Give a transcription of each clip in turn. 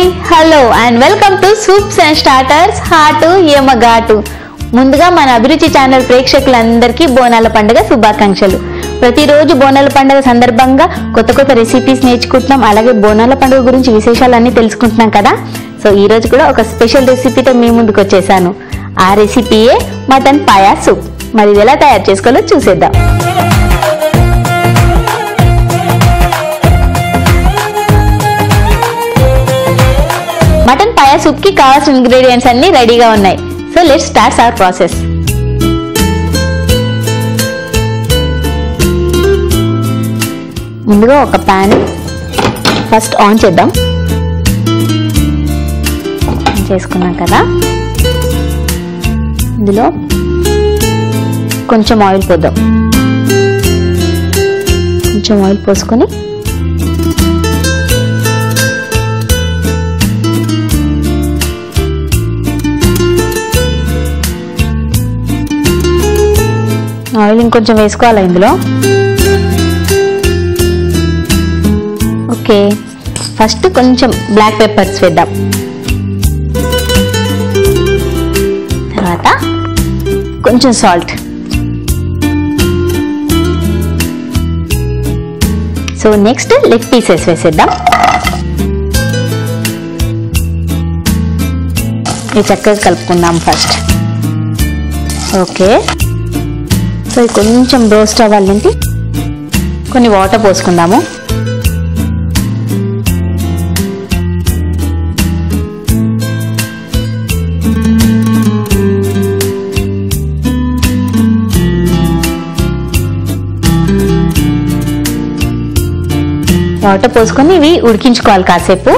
Hi hello and welcome to soups and starters hot యమగాటు. ముందుగా మన అభిరుచి ఛానల్ ప్రేక్షకులందరికీ బోనాల పండుగ శుభాకాంక్షలు. ప్రతిరోజు బోనాల పండుగ సందర్భంగా కొత్త కొత్త రెసిపీస్ నేర్చుకుంటున్నాం, అలాగే బోనాల పండుగ గురించి విశేషాలన్నీ తెలుసుకుంటున్నాం కదా. సో ఈ రోజు కూడా ఒక స్పెషల్ రెసిపీతో మీ ముందుకు వచ్చేసాను. ఆ రెసిపీయే మటన్ పాయా సూప్. మరి ఇది ఎలా తయారు చేసుకోవాలో చూసేద్దాం. మటన్ పాయా సూప్ కి కావాల్సిన ఇంగ్రీడియంట్స్ అన్ని రెడీగా ఉన్నాయి. So let's start our process. ముందుగా ఒక ప్యాన్ ఫస్ట్ ఆన్ చేద్దాం. చేసుకున్నాం కదా, ఇందులో కొంచెం ఆయిల్ పోద్దాం. కొంచెం ఆయిల్ పోసుకొని ఆయిల్ ఇంకొంచెం వేసుకోవాలి ఇందులో. ఓకే, ఫస్ట్ కొంచెం బ్లాక్ పెప్పర్స్ వేద్దాం. తర్వాత కొంచెం salt. So next leg pieces వేసేద్దాం. ఇది చక్కగా కలుపుకుందాం ఫస్ట్. ఓకే, సో ఇది కొంచెం రోస్ట్ అవ్వాలంటే కొన్ని వాటర్ పోసుకుందాము. వాటర్ పోసుకొని ఇవి ఉడికించుకోవాలి కాసేపు.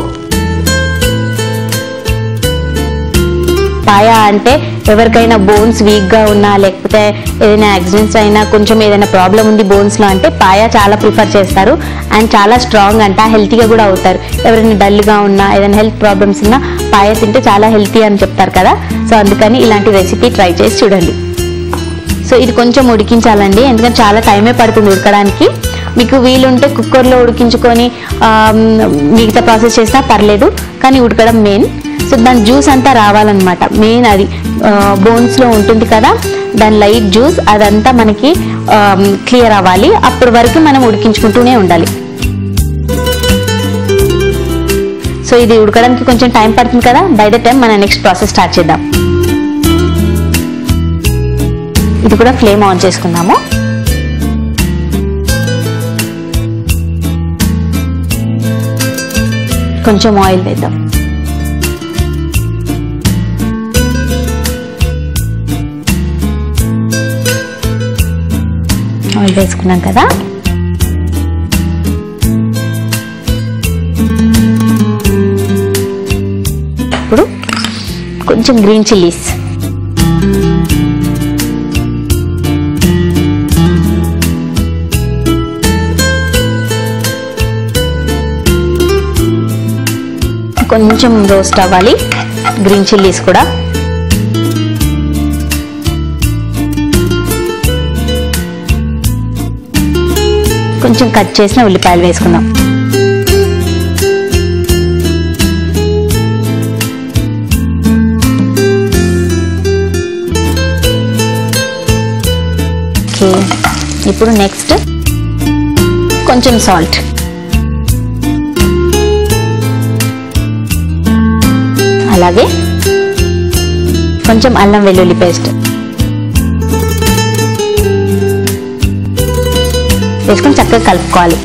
పాయా అంటే ఎవరికైనా బోన్స్ వీక్ గా ఉన్నా, లేకపోతే ఏదైనా యాక్సిడెంట్స్ అయినా, కొంచెం ఏదైనా ప్రాబ్లం ఉంది బోన్స్ లో అంటే పాయా చాలా ప్రిఫర్ చేస్తారు. అండ్ చాలా స్ట్రాంగ్ అంట, హెల్తీగా కూడా అవుతారు. ఎవరైనా డల్ గా ఉన్నా, ఏదైనా హెల్త్ ప్రాబ్లమ్స్ ఉన్నా పాయా తింటే చాలా హెల్తీ అని చెప్తారు కదా. సో అందుకని ఇలాంటి రెసిపీ ట్రై చేసి చూడండి. సో ఇది కొంచెం ఉడికించాలండి, ఎందుకంటే చాలా టైమే పడుతుంది ఉడకడానికి. మీకు వీలుంటే కుక్కర్లో ఉడికించుకొని మిగతా ప్రాసెస్ చేసినా పర్లేదు, కానీ ఉడకడం మెయిన్. సో దాని జ్యూస్ అంతా రావాలన్నమాట, మెయిన్ అది బోన్స్లో ఉంటుంది కదా, దాని లైట్ జ్యూస్ అదంతా మనకి క్లియర్ అవ్వాలి. అప్పటి వరకు మనం ఉడికించుకుంటూనే ఉండాలి. సో ఇది ఉడకడానికి కొంచెం టైం పడుతుంది కదా, బై ద టైం మనం నెక్స్ట్ ప్రాసెస్ స్టార్ట్ చేద్దాం. ఇది కూడా ఫ్లేమ్ ఆన్ చేసుకుందాము. కొంచెం ఆయిల్ వేద్దాం. ఆయిల్ వేసుకున్నాం కదా, ఇప్పుడు కొంచెం గ్రీన్ చిల్లీస్, కొంచెం రోస్ట్ అవ్వాలి గ్రీన్ చిల్లీస్ కూడా. కొంచెం కట్ చేసిన ఉల్లిపాయలు వేసుకుందాం. ఓకే, ఇప్పుడు నెక్స్ట్ కొంచెం సాల్ట్, అలాగే కొంచెం అల్లం వెల్లుల్లి పేస్ట్ వేసుకొని చక్కగా కలుపుకోవాలి.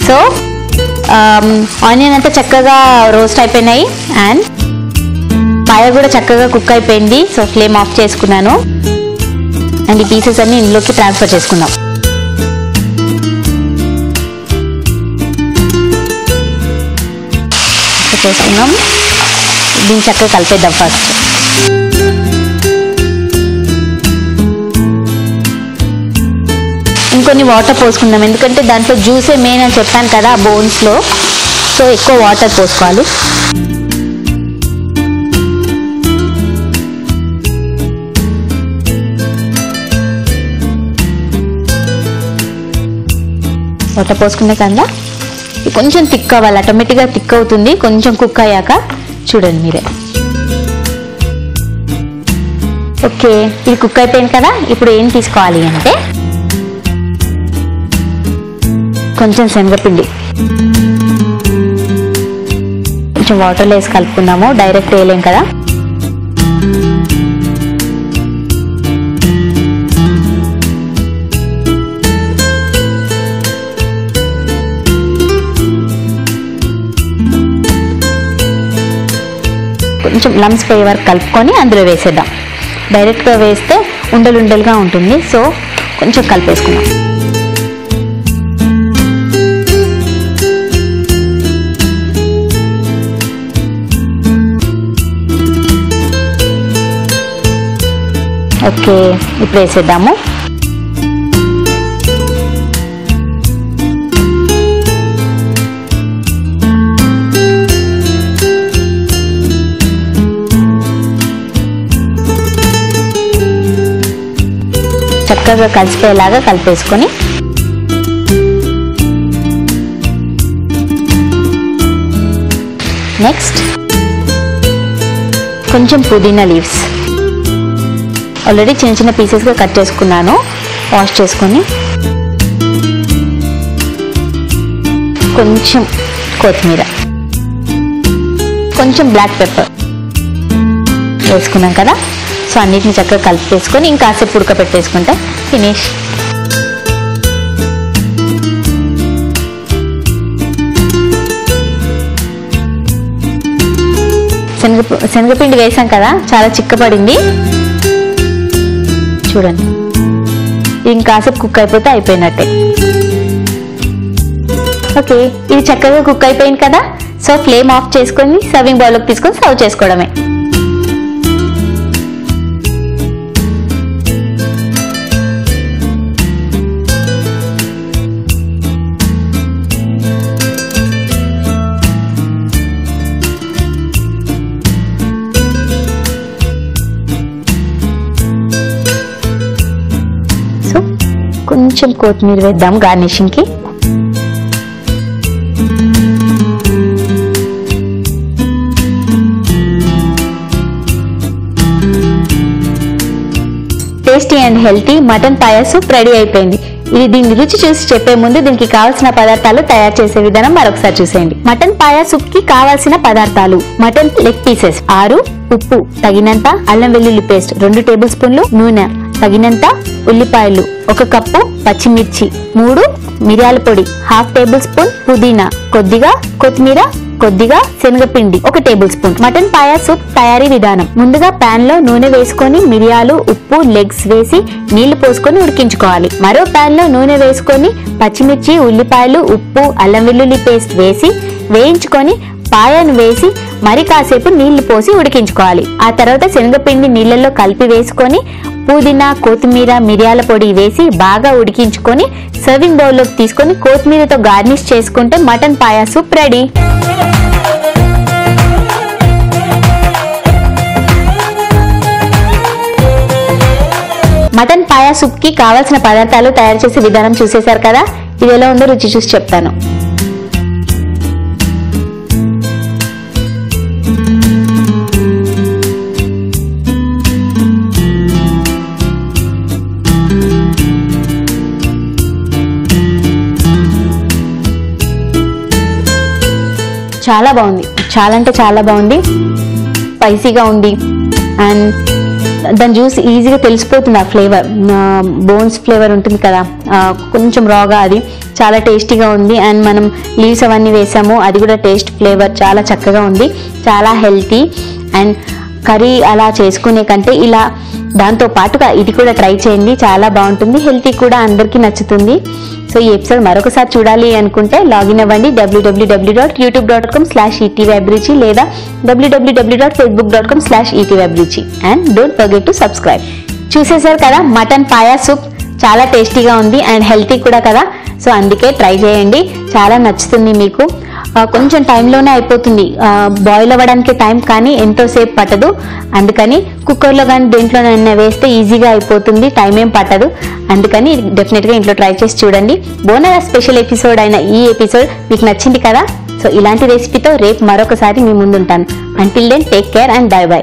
సో ఆనియన్ అంతా చక్కగా రోస్ట్ అయిపోయినాయి అండ్ పాయ కూడా చక్కగా కుక్ అయిపోయింది. సో ఫ్లేమ్ ఆఫ్ చేసుకున్నాను అండ్ ఈ పీసెస్ అన్ని ఇందులోకి ట్రాన్స్ఫర్ చేసుకుందాం. చేసుకున్నాం, దీన్ని చక్కగా కలిపేద్దాం. ఫస్ట్ ఇంకొన్ని వాటర్ పోసుకుందాం, ఎందుకంటే దాంట్లో జ్యూసే మెయిన్ అని చెప్పాను కదా బోన్స్లో. సో ఎక్కువ వాటర్ పోసుకోవాలి. వాటర్ పోసుకునే కన్నా కొంచెం థిక్ అవ్వాలి, ఆటోమేటిక్గా థిక్ అవుతుంది కొంచెం కుక్ అయ్యాక. చూడండి మీరే. ఓకే, ఇది కుక్ అయిపోయింది కదా. ఇప్పుడు ఏం తీసుకోవాలి అంటే కొంచెం శనగపిండి, కొంచెం వాటర్లో వేసి కలుపుకుందాము, డైరెక్ట్ వేయలేం కదా. కొంచెం లమ్స్ పోయే వరకు కలుపుకొని అందులో వేసేద్దాం. డైరెక్ట్గా వేస్తే ఉండలుండలుగా ఉంటుంది, సో కొంచెం కలిపేసుకుందాం. ఓకే, ఇప్పుడు వేసేద్దాము. చక్కగా కలిసిపోయేలాగా కలిపేసుకొని నెక్స్ట్ కొంచెం పుదీనా లీవ్స్ ఆల్రెడీ చిన్న చిన్న పీసెస్గా కట్ చేసుకున్నాను, వాష్ చేసుకొని కొంచెం కొత్తిమీర, కొంచెం బ్లాక్ పెప్పర్ వేసుకున్నాం కదా. సో అన్నిటిని చక్కగా కలిపేసుకొని ఇంకాసేపు ఉడకపెట్టేసుకుంటే ఫినిష్. శనగపిండి వేసాం కదా, చాలా చిక్కపడింది. చూడండి, ఇంకాసేపు కుక్ అయిపోతే అయిపోయినట్టే. ఓకే, ఇది చక్కగా కుక్ అయిపోయింది కదా. సో ఫ్లేమ్ ఆఫ్ చేసుకొని సర్వింగ్ బౌల్లోకి తీసుకొని సర్వ్ చేసుకోవడమే. కొంచెం కొత్తిమీర వేద్దాం గార్నిషింగ్ కి. Tasty and healthy mutton paya soup ready అయిపోయింది. దీన్ని రుచి చూసి చెప్పే ముందు దీనికి కావాల్సిన పదార్థాలు తయారు చేసే విధానం మరొకసారి చూసేయండి. మటన్ పాయా సూప్ కి కావాల్సిన పదార్థాలు: మటన్ లెగ్ పీసెస్ 6, ఉప్పు తగినంత, అల్లం వెల్లుల్లి పేస్ట్ 2 టేబుల్ స్పూన్లు, నూనె తగినంత, ఉల్లిపాయలు 1 కప్పు, పచ్చిమిర్చి 3, మిరియాల పొడి 1/2 టేబుల్ స్పూన్, పుదీనా కొద్దిగా, కొత్తిమీర కొద్దిగా, శనగపిండి 1 table spoon. Mutton paya soup తయారీ విధానం: ముందుగా పాన్ లో నూనె వేసుకొని మిరియాలు, ఉప్పు, లెగ్స్ వేసి నీళ్లు పోసుకొని ఉడికించుకోవాలి. మరో పాన్ లో నూనె వేసుకొని పచ్చిమిర్చి, ఉల్లిపాయలు, ఉప్పు, అల్లం వెల్లుల్లి పేస్ట్ వేసి వేయించుకొని పాయాను వేసి మరి కాసేపు నీళ్లు పోసి ఉడికించుకోవాలి. ఆ తర్వాత శనగపిండి నీళ్లలో కలిపి వేసుకొని పుదీనా, కొత్తిమీర, మిరియాల పొడి వేసి బాగా ఉడికించుకొని సర్వింగ్ బౌల్లోకి తీసుకొని కొత్తిమీరతో గార్నిష్ చేసుకుంటే mutton paya soup ready. Mutton paya soup కి కావాల్సిన పదార్థాలు తయారు చేసే విధానం చూసేశారు కదా. ఇది ఎలా ఉందో రుచి చూసి చెప్తాను. చాలా బాగుంది, చాలా అంటే చాలా బాగుంది. స్పైసీగా ఉంది అండ్ దాని జ్యూస్ ఈజీగా తెలిసిపోతుంది. ఆ ఫ్లేవర్, బోన్స్ ఫ్లేవర్ ఉంటుంది కదా, కొంచెం రాగా అది చాలా టేస్టీగా ఉంది. అండ్ మనం లీవ్స్ అవన్నీ వేసాము, అది కూడా టేస్ట్ ఫ్లేవర్ చాలా చక్కగా ఉంది. చాలా హెల్తీ అండ్ కర్రీ అలా చేసుకునే కంటే ఇలా దాంతో పాటుగా ఇది కూడా ట్రై చేయండి, చాలా బాగుంటుంది, హెల్తీ కూడా, అందరికీ నచ్చుతుంది. సో ఈ ఎపిసోడ్ మరొకసారి చూడాలి అనుకుంటే లాగిన్ అవ్వండి www.youtube.com/etvabruchi లేదా www.facebook.com/etvabruchi and don't forget to subscribe. చూసేశారు కదా, మటన్ పాయా సూప్ చాలా టేస్టీగా ఉంది అండ్ హెల్తీ కూడా కదా. సో అందుకే ట్రై చేయండి, చాలా నచ్చుతుంది మీకు. కొంచెం టైంలోనే అయిపోతుంది. బాయిల్ అవ్వడానికి టైం కానీ ఎంతోసేపు పట్టదు. అందుకని కుక్కర్లో కానీ దేంట్లోనైనా వేస్తే ఈజీగా అయిపోతుంది, టైం ఏం పట్టదు. అందుకని డెఫినెట్గా ఇంట్లో ట్రై చేసి చూడండి. బోనాల స్పెషల్ ఎపిసోడ్ అయిన ఈ ఎపిసోడ్ మీకు నచ్చింది కదా? సో ఇలాంటి రెసిపీతో రేపు మరొకసారి మీ ముందుంటాను. Until then take care and bye by.